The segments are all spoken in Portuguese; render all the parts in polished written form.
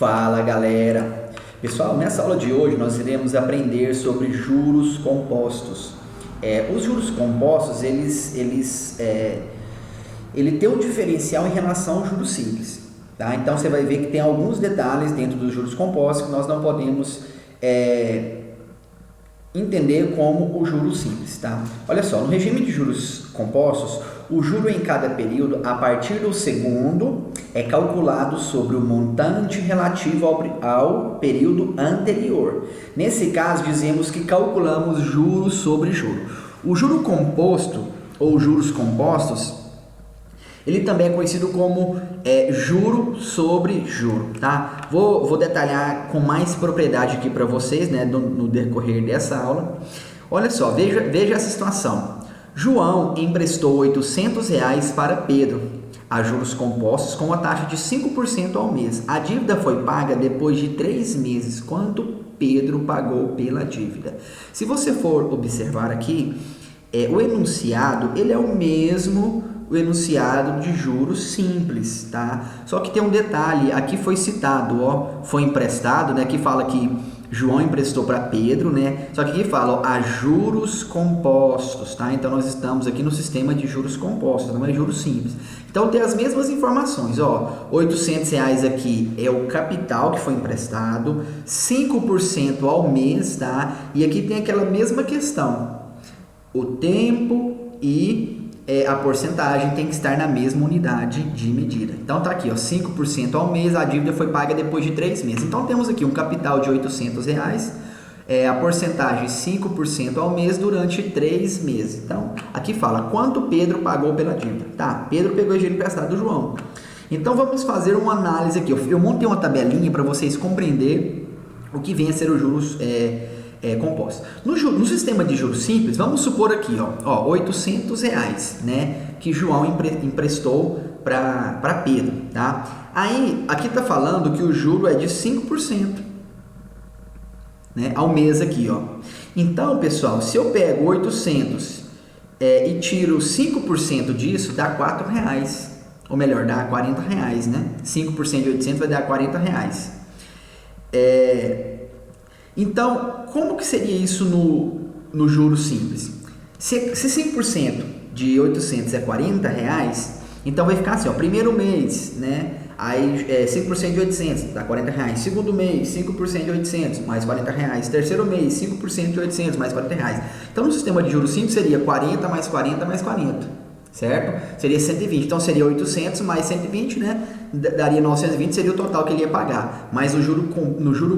Fala galera! Pessoal, nessa aula de hoje nós iremos aprender sobre juros compostos. Os juros compostos, ele tem um diferencial em relação ao juros simples. Tá? Então você vai ver que tem alguns detalhes dentro dos juros compostos que nós não podemos entender como o juro simples. Tá? Olha só, no regime de juros compostos, o juro em cada período, a partir do segundo, é calculado sobre o montante relativo ao período anterior. Nesse caso, dizemos que calculamos juros sobre juro. O juro composto, ou juros compostos, ele também é conhecido como juro sobre juro, tá? Vou detalhar com mais propriedade aqui para vocês, né, no decorrer dessa aula. Olha só, veja essa situação. João emprestou R$800 para Pedro, a juros compostos com a taxa de 5% ao mês. A dívida foi paga depois de 3 meses. Quanto Pedro pagou pela dívida? Se você for observar aqui, o enunciado ele é o mesmo enunciado de juros simples, tá? Só que tem um detalhe, aqui foi citado, ó, foi emprestado, né? Aqui fala que João emprestou para Pedro, né? Só que aqui fala, ó, a juros compostos, tá? Então nós estamos aqui no sistema de juros compostos, não é juros simples. Então tem as mesmas informações, ó, R$800 aqui é o capital que foi emprestado, 5% ao mês, tá? E aqui tem aquela mesma questão, o tempo e a porcentagem tem que estar na mesma unidade de medida. Então tá aqui, ó, 5% ao mês, a dívida foi paga depois de 3 meses. Então temos aqui um capital de R$800, a porcentagem 5% ao mês durante 3 meses. Então aqui fala quanto Pedro pagou pela dívida. Tá, Pedro pegou o dinheiro emprestado do João. Então vamos fazer uma análise aqui. Eu montei uma tabelinha para vocês compreenderem o que vem a ser os juros compostos. No sistema de juros simples, vamos supor aqui, ó, R$800, né, que João emprestou para Pedro, tá? Aí, aqui tá falando que o juro é de 5%, né, ao mês aqui, ó. Então, pessoal, se eu pego 800 e tiro 5% disso, dá R$4, ou melhor, dá R$40, né? 5% de 800 vai dar R$40. Então, como que seria isso no juro simples? Se 5% de 800 é R$40, então vai ficar assim, ó, primeiro mês, né? Aí 5% de 800 dá R$40. Segundo mês, 5% de 800 mais R$40. Terceiro mês, 5% de 800 mais R$40. Então, no sistema de juros simples seria 40 mais 40 mais 40, certo? Seria 120. Então, seria 800 mais 120, né? Daria 920, seria o total que ele ia pagar. Mas no juro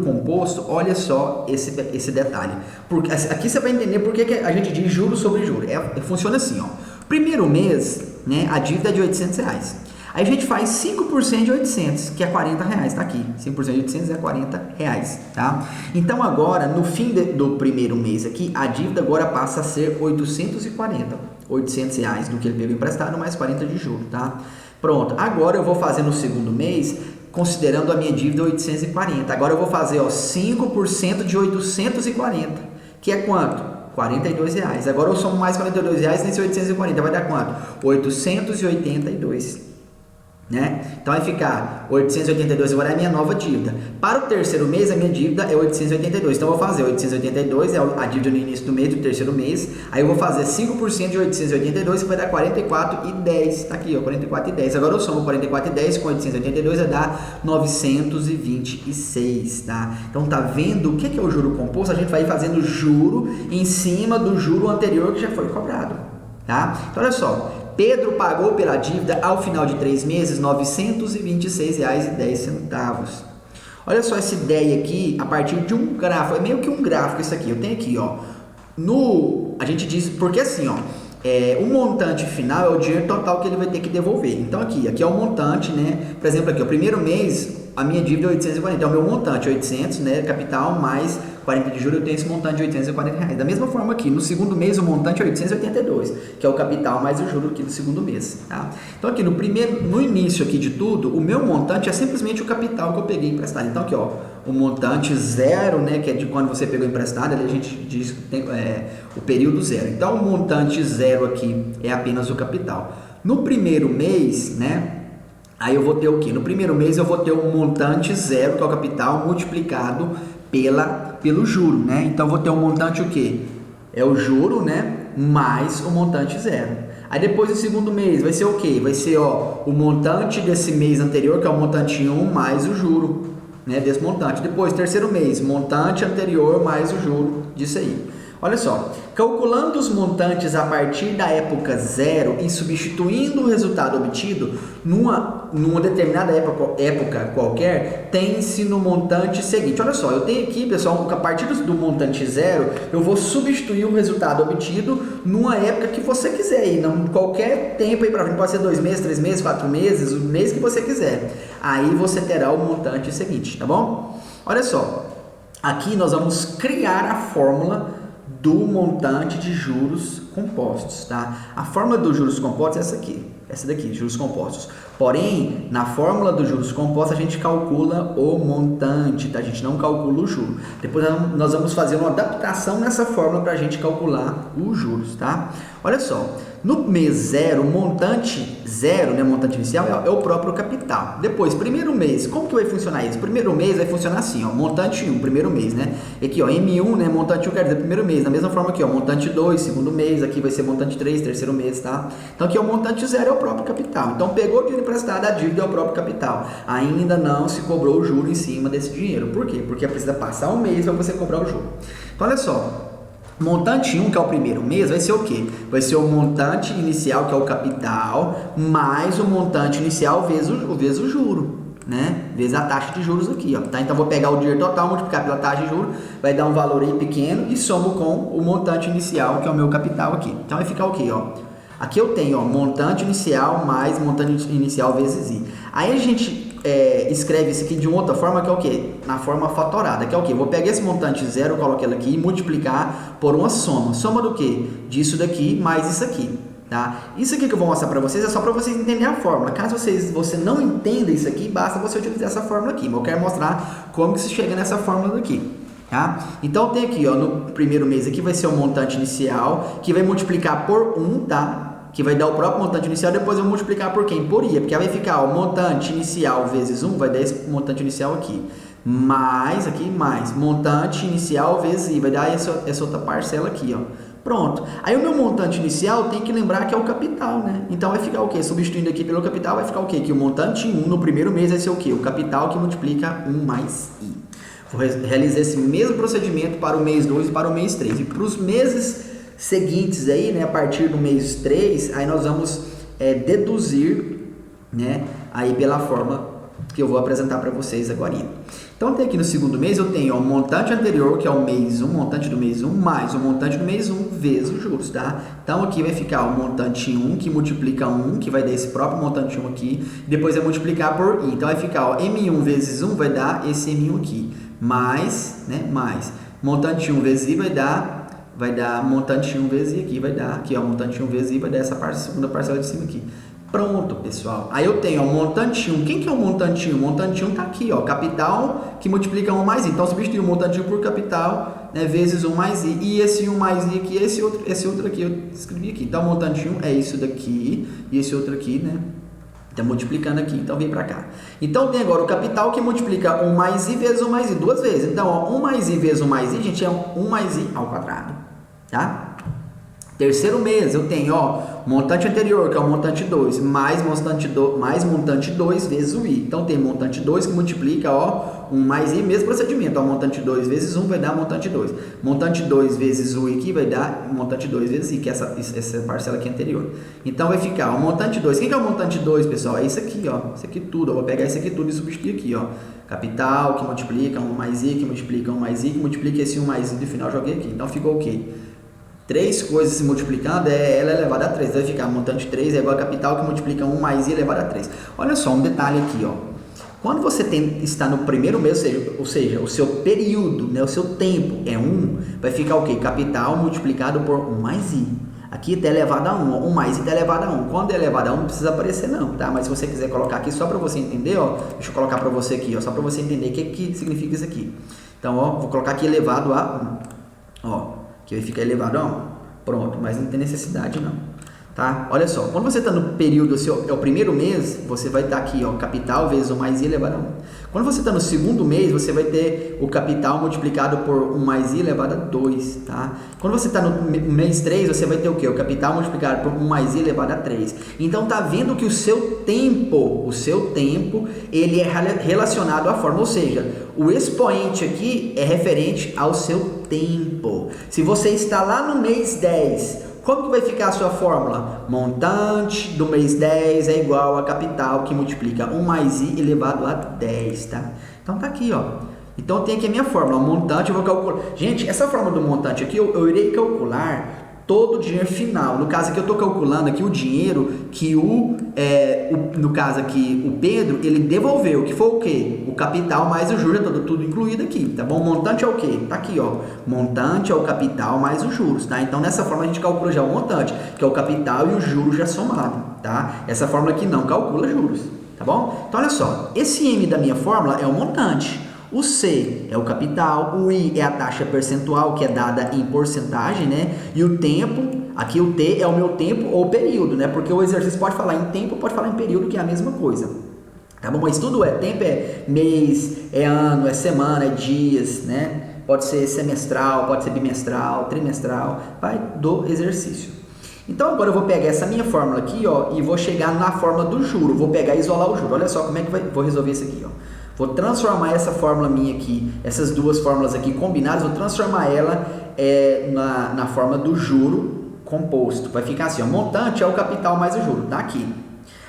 composto, olha só esse detalhe. Porque aqui você vai entender por que a gente diz juros sobre juros. Funciona assim, ó. Primeiro mês, né, a dívida é de R$800. Aí a gente faz 5% de 800, que é R$40, tá aqui. 5% de 800 é R$40, tá? Então agora, no fim do primeiro mês aqui, a dívida agora passa a ser 840. R$800 do que ele pegou emprestado, mais 40 de juros, tá? Pronto, agora eu vou fazer no segundo mês, considerando a minha dívida 840. Agora eu vou fazer, ó, 5% de 840, que é quanto? R$42. Agora eu somo mais R$42 nesse 840, vai dar quanto? 882. Né? Então vai ficar 882, agora é a minha nova dívida. Para o terceiro mês, a minha dívida é 882. Então eu vou fazer 882, é a dívida no início do mês, do terceiro mês. Aí eu vou fazer 5% de 882, que vai dar 44,10. Tá aqui, ó, 44,10. Agora eu somo 44,10 com 882, vai dar 926, tá? Então tá vendo o que é o juro composto? A gente vai fazendo juro em cima do juro anterior que já foi cobrado, tá? Então olha só, Pedro pagou pela dívida ao final de 3 meses R$ 926,10. Olha só essa ideia aqui a partir de um gráfico, é meio que um gráfico isso aqui. Eu tenho aqui, ó, a gente diz, porque assim, ó, o montante final é o dinheiro total que ele vai ter que devolver. Então aqui é o montante, né? Por exemplo, aqui, o primeiro mês a minha dívida é 840, é o meu montante, 800, né, capital mais 40 de juros, eu tenho esse montante de R$840. Da mesma forma aqui, no segundo mês o montante é 882, que é o capital mais o juro aqui do segundo mês, tá? Então aqui no início aqui de tudo, o meu montante é simplesmente o capital que eu peguei emprestado. Então aqui, ó, o montante zero, né, que é de quando você pegou emprestado, ali a gente diz que tem o período zero. Então o montante zero aqui é apenas o capital. No primeiro mês, né, Aí eu vou ter o quê? No primeiro mês eu vou ter o montante zero, que é o capital, multiplicado pelo juro, né? Então eu vou ter um montante o quê? É o juro, né? Mais o montante zero. Aí depois do segundo mês vai ser o quê? Vai ser o montante desse mês anterior, que é o montante 1, mais o juro, né? Desse montante. Depois, terceiro mês, montante anterior mais o juro disso aí. Olha só, calculando os montantes a partir da época zero e substituindo o resultado obtido numa determinada época qualquer, tem-se no montante seguinte. Olha só, eu tenho aqui, pessoal, a partir do montante zero, eu vou substituir o resultado obtido numa época que você quiser, e não qualquer tempo aí para frente, pode ser 2 meses, 3 meses, 4 meses, o mês que você quiser. Aí você terá o montante seguinte, tá bom? Olha só, aqui nós vamos criar a fórmula do montante de juros compostos, tá? A fórmula dos juros compostos é essa daqui, juros compostos. Porém, na fórmula dos juros compostos a gente calcula o montante, tá? A gente não calcula o juro. Depois nós vamos fazer uma adaptação nessa fórmula para a gente calcular os juros, tá? Olha só, no mês zero, o montante zero, né, montante inicial, é o próprio capital. Depois, primeiro mês, como que vai funcionar isso? Primeiro mês vai funcionar assim, ó, montante 1, primeiro mês, né? Aqui, ó, M1, né, montante 1 quer dizer primeiro mês. Da mesma forma aqui, ó, montante 2, segundo mês, aqui vai ser montante 3, terceiro mês, tá? Então aqui, ó, o montante zero é o próprio capital. Então, pegou o dinheiro emprestado, a dívida é o próprio capital. Ainda não se cobrou o juro em cima desse dinheiro. Por quê? Porque precisa passar um mês para você cobrar o juro. Então, olha só. Montante 1, que é o primeiro mês, vai ser o quê? Vai ser o montante inicial, que é o capital, mais o montante inicial vezes o juro, né? Vezes a taxa de juros aqui, ó. Tá? Então, vou pegar o dinheiro total, multiplicar pela taxa de juros, vai dar um valor aí pequeno e somo com o montante inicial, que é o meu capital aqui. Então, vai ficar o quê, ó? Aqui eu tenho, ó, montante inicial mais montante inicial vezes I. Aí a gente escreve isso aqui de uma outra forma, que é o quê? Na forma fatorada, que é o quê? Eu vou pegar esse montante zero, coloco ele aqui e multiplicar por uma soma. Soma do quê? Disso daqui mais isso aqui, tá? Isso aqui que eu vou mostrar para vocês é só para vocês entenderem a fórmula. Caso você não entenda isso aqui, basta você utilizar essa fórmula aqui. Mas eu quero mostrar como que se chega nessa fórmula daqui. Tá? Então tem aqui, ó, no primeiro mês aqui vai ser o montante inicial, que vai multiplicar por 1, tá? Que vai dar o próprio montante inicial, depois eu vou multiplicar por quem? Por I, porque aí vai ficar o montante inicial vezes 1, vai dar esse montante inicial aqui, mais aqui, mais montante inicial vezes I, vai dar essa outra parcela aqui, ó. Pronto. Aí o meu montante inicial tem que lembrar que é o capital, né? Então vai ficar o quê? Substituindo aqui pelo capital, vai ficar o quê? Que o montante 1 no primeiro mês vai ser o quê? O capital que multiplica 1 mais I. Vou realizar esse mesmo procedimento para o mês 2 e para o mês 3. E para os meses seguintes aí, né, a partir do mês 3, aí nós vamos deduzir, né, aí pela forma que eu vou apresentar para vocês agora. Então, tem aqui no segundo mês, eu tenho o montante anterior, que é o mês 1, montante do mês 1, mais o montante do mês 1 vezes os juros, tá? Então, aqui vai ficar o montante 1, que multiplica 1, que vai dar esse próprio montante 1 aqui, depois vai multiplicar por I. Então, vai ficar, ó, M1 vezes 1 vai dar esse M1 aqui, mais, né, mais montante 1 vezes I vai dar montante 1 vezes I aqui, vai dar aqui, ó, montante 1 vezes I vai dar essa segunda parcela de cima aqui. Pronto, pessoal. Aí eu tenho, ó, montante 1. Quem que é o montante 1? O montante 1 tá aqui, ó, capital que multiplica 1 mais I. Então, substitui o montante 1 por capital, né, vezes 1 mais I. E esse 1 mais I aqui, esse outro aqui eu escrevi aqui. Então, o montante 1 é isso daqui e esse outro aqui, né? Tá multiplicando aqui, então vem para cá. Então tem agora o capital que multiplica 1 mais I vezes 1 mais I, duas vezes. Então, ó, 1 mais I vezes 1 mais I, gente, é 1 mais I ao quadrado, tá? Terceiro mês eu tenho, ó, montante anterior, que é o montante 2, mais montante 2 vezes o I. Então tem montante 2 que multiplica, ó, 1 mais I, mesmo procedimento. Ó, montante 2 vezes 1 vai dar montante 2. Montante 2 vezes o I aqui vai dar montante 2 vezes I, que é essa parcela aqui anterior. Então vai ficar, ó, montante 2. Quem que é o montante 2, pessoal? É isso aqui, ó. Isso aqui tudo. Eu vou pegar isso aqui tudo e substituir aqui, ó. Capital que multiplica 1 mais I, que multiplica 1 mais I, que multiplica esse 1 mais I do final, joguei aqui. Então ficou o quê? Três coisas se multiplicando, ela é elevada a 3. Vai ficar montante 3 é igual a capital que multiplica 1 mais I elevado a 3. Olha só, um detalhe aqui, ó. Quando você está no primeiro mês, ou seja, o seu período, né, o seu tempo é 1, vai ficar o quê? Capital multiplicado por 1 mais I. Aqui está elevado a 1, ó. 1 mais I está elevado a 1. Quando é elevado a 1, não precisa aparecer não, tá? Mas se você quiser colocar aqui só para você entender, ó, deixa eu colocar para você aqui, ó, só para você entender o que significa isso aqui. Então, ó, vou colocar aqui elevado a 1. Ó, que vai ficar elevado a 1. Pronto, mas não tem necessidade não. Tá? Olha só, quando você está no período, é o primeiro mês, você vai estar aqui, ó, capital vezes 1 mais i elevado a 1. Quando você está no segundo mês, você vai ter o capital multiplicado por 1 mais i elevado a 2, tá? Quando você está no mês 3, você vai ter o quê? O capital multiplicado por 1 mais i elevado a 3. Então, tá vendo que o seu tempo, ele é relacionado à fórmula, ou seja, o expoente aqui é referente ao seu tempo. Se você está lá no mês 10, como que vai ficar a sua fórmula? Montante do mês 10 é igual a capital que multiplica 1 mais i elevado a 10, tá? Então tá aqui, ó. Então tem aqui a minha fórmula, o montante eu vou calcular. Gente, essa fórmula do montante aqui eu irei calcular todo o dinheiro final. No caso aqui eu estou calculando aqui o dinheiro que no caso aqui o Pedro, ele devolveu, que foi o quê? O capital mais o juros, tudo incluído aqui, tá bom? O montante é o quê? Tá aqui, ó. Montante é o capital mais os juros, tá? Então nessa forma a gente calcula já o montante, que é o capital e o juros já somado, tá? Essa fórmula aqui não calcula juros, tá bom? Então olha só, esse M da minha fórmula é o montante. O C é o capital, o I é a taxa percentual, que é dada em porcentagem, né? E o tempo, aqui o T é o meu tempo ou período, né? Porque o exercício pode falar em tempo, pode falar em período, que é a mesma coisa. Tá bom? Mas tudo tempo é mês, é ano, é semana, é dias, né? Pode ser semestral, pode ser bimestral, trimestral, vai do exercício. Então agora eu vou pegar essa minha fórmula aqui, ó, e vou chegar na fórmula do juro. Vou pegar e isolar o juro. Olha só como é que vou resolver isso aqui, ó. Vou transformar essa fórmula minha aqui, essas duas fórmulas aqui combinadas, vou transformar ela na forma do juro composto. Vai ficar assim, ó, montante é o capital mais o juro, tá aqui.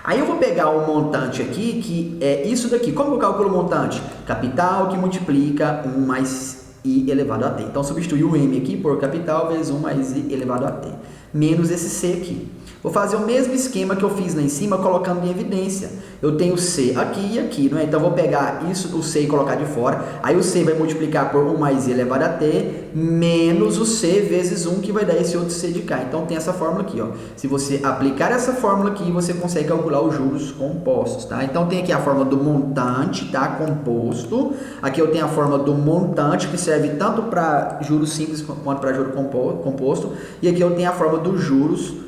Aí eu vou pegar o montante aqui, que é isso daqui. Como eu calculo o montante? Capital que multiplica 1 mais i elevado a t. Então, substituir o m aqui por capital vezes 1 mais i elevado a t. Menos esse c aqui. Vou fazer o mesmo esquema que eu fiz lá em cima, colocando em evidência. Eu tenho C aqui e aqui, não é? Então, eu vou pegar isso, o C, e colocar de fora. Aí, o C vai multiplicar por 1 mais I elevado a T, menos o C vezes 1, que vai dar esse outro C de cá. Então, tem essa fórmula aqui, ó. Se você aplicar essa fórmula aqui, você consegue calcular os juros compostos, tá? Então, tem aqui a fórmula do montante, tá? Composto. Aqui eu tenho a fórmula do montante, que serve tanto para juros simples quanto para juros composto. E aqui eu tenho a fórmula dos juros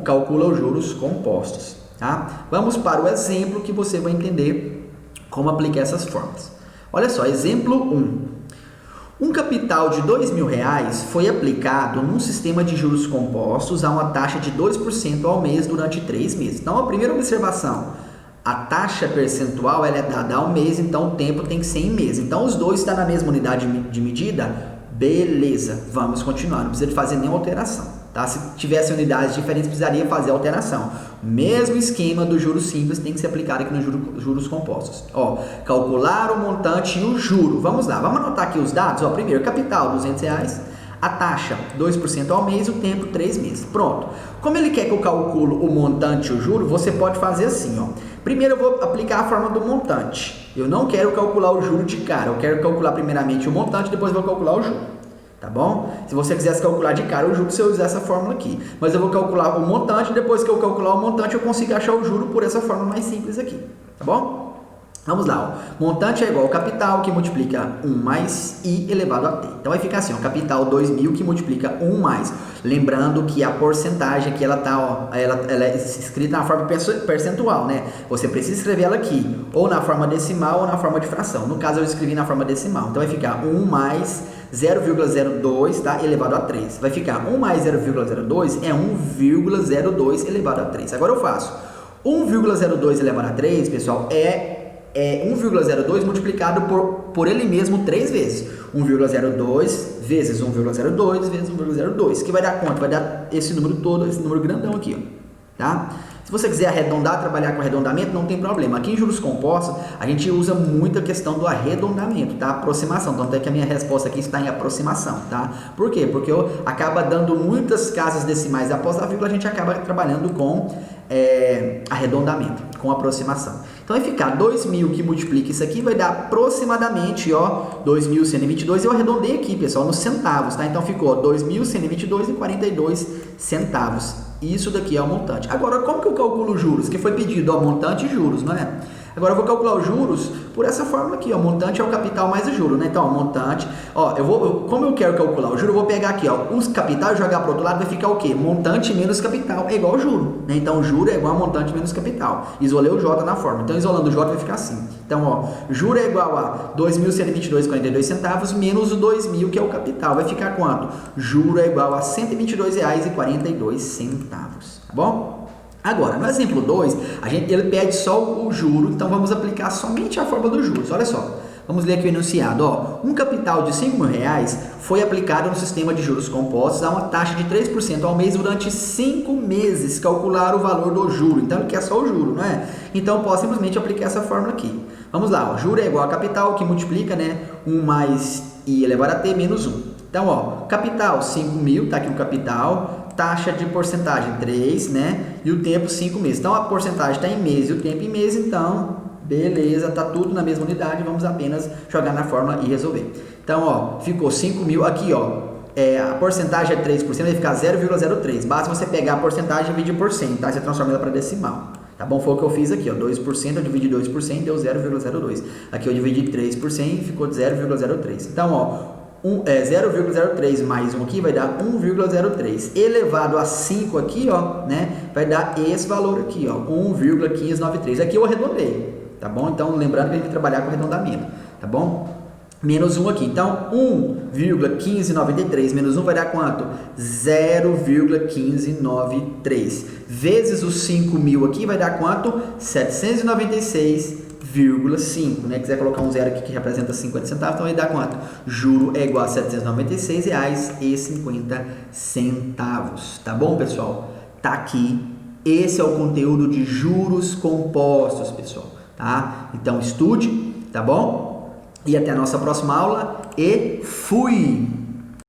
calcula os juros compostos, tá? Vamos para o exemplo que você vai entender como aplicar essas fórmulas. Olha só, exemplo 1. Um capital de R$2.000 foi aplicado num sistema de juros compostos a uma taxa de 2% ao mês durante 3 meses. Então, a primeira observação, a taxa percentual ela é dada ao mês, então o tempo tem que ser em mês. Então, os dois estão na mesma unidade de medida? Beleza, vamos continuar, não precisa de fazer nenhuma alteração. Tá? Se tivesse unidades diferentes, precisaria fazer alteração. O mesmo esquema do juros simples tem que ser aplicado aqui nos juros compostos. Ó, calcular o montante e o juro. Vamos lá, vamos anotar aqui os dados. Ó, primeiro, capital, R$200. A taxa, 2% ao mês, o tempo, 3 meses. Pronto. Como ele quer que eu calcule o montante e o juro, você pode fazer assim, ó. Primeiro eu vou aplicar a forma do montante. Eu não quero calcular o juro de cara. Eu quero calcular primeiramente o montante, depois vou calcular o juro. Tá bom? Se você quisesse calcular de cara o juro, você usar essa fórmula aqui. Mas eu vou calcular o montante, depois que eu calcular o montante, eu consigo achar o juro por essa forma mais simples aqui. Tá bom? Vamos lá, ó. Montante é igual ao capital, que multiplica 1 mais i elevado a t. Então vai ficar assim, ó, capital 2.000 que multiplica 1 mais. Lembrando que a porcentagem aqui, ela tá, ó, ela é escrita na forma percentual, né? Você precisa escrever ela aqui, ou na forma decimal ou na forma de fração. No caso, eu escrevi na forma decimal. Então vai ficar 1 mais 0,02, tá? Elevado a 3. Vai ficar 1 mais 0,02 é 1,02 elevado a 3. Agora eu faço 1,02 elevado a 3, pessoal, é 1,02 multiplicado por ele mesmo 3 vezes. 1,02 vezes 1,02 vezes 1,02, que vai dar quanto? Vai dar esse número todo, esse número grandão aqui, ó, tá? Se você quiser arredondar, trabalhar com arredondamento, não tem problema. Aqui em juros compostos, a gente usa muito a questão do arredondamento, tá? Aproximação. Tanto é que a minha resposta aqui está em aproximação, tá? Por quê? Porque eu acaba dando muitas casas decimais após a vírgula, a gente acaba trabalhando com arredondamento, com aproximação. Então, vai ficar 2.000 que multiplica isso aqui, vai dar aproximadamente, ó, 2.122. Eu arredondei aqui, pessoal, nos centavos, tá? Então, ficou 2.122,42 centavos. Isso daqui é o montante. Agora, como que eu calculo os juros? Que foi pedido, ó, montante e juros, não é? Agora eu vou calcular os juros por essa fórmula aqui, ó, montante é o capital mais o juro, né? Então, ó, montante, ó, como eu quero calcular o juro, eu vou pegar aqui, ó, os capital e jogar para o outro lado, vai ficar o quê? Montante menos capital é igual ao juro, né? Então, o juro é igual a montante menos capital. Isolei o J na fórmula, então isolando o J vai ficar assim. Então, ó, juro é igual a 2.122,42 centavos menos o 2.000, que é o capital, vai ficar quanto? Juro é igual a R$ 122,42, tá bom? Agora, no exemplo 2, ele pede só o juro, então vamos aplicar somente a fórmula dos juros. Olha só, vamos ler aqui o enunciado. Ó, um capital de R$ 5.000 foi aplicado no sistema de juros compostos a uma taxa de 3% ao mês durante 5 meses, calcular o valor do juro. Então, ele quer só o juro, não é? Então, eu posso simplesmente aplicar essa fórmula aqui. Vamos lá, o juro é igual a capital, que multiplica, né? 1 mais I elevado a T menos 1. Então, ó, capital 5.000, tá aqui o capital. Taxa de porcentagem 3, né? E o tempo 5 meses. Então, a porcentagem está em mês e o tempo em mês, então, beleza, tá tudo na mesma unidade, vamos apenas jogar na fórmula e resolver. Então, ó, ficou 5.000 aqui, ó, a porcentagem é 3%, vai ficar 0,03. Basta você pegar a porcentagem e dividir por 100, tá? Você transforma ela para decimal. Tá bom? Foi o que eu fiz aqui, ó, 2%, eu dividi 2%, deu 0,02. Aqui eu dividi 3 por 100 e ficou 0,03. Então, ó, 0,03 mais 1 aqui vai dar 1,03 elevado a 5 aqui, ó, né, vai dar esse valor aqui, ó, 1,1593. Aqui eu arredondei, tá bom? Então, lembrando que a gente vai trabalhar com arredondamento, tá bom? Menos 1 aqui. Então, 1,1593 menos 1 vai dar quanto? 0,1593. Vezes os 5.000 aqui vai dar quanto? 796,5, né? Quiser colocar um zero aqui que representa 50 centavos, então vai dar quanto? Juro é igual a R$ 796,50. Tá bom, pessoal? Tá aqui. Esse é o conteúdo de juros compostos, pessoal, tá? Então, estude, tá bom? E até a nossa próxima aula e fui!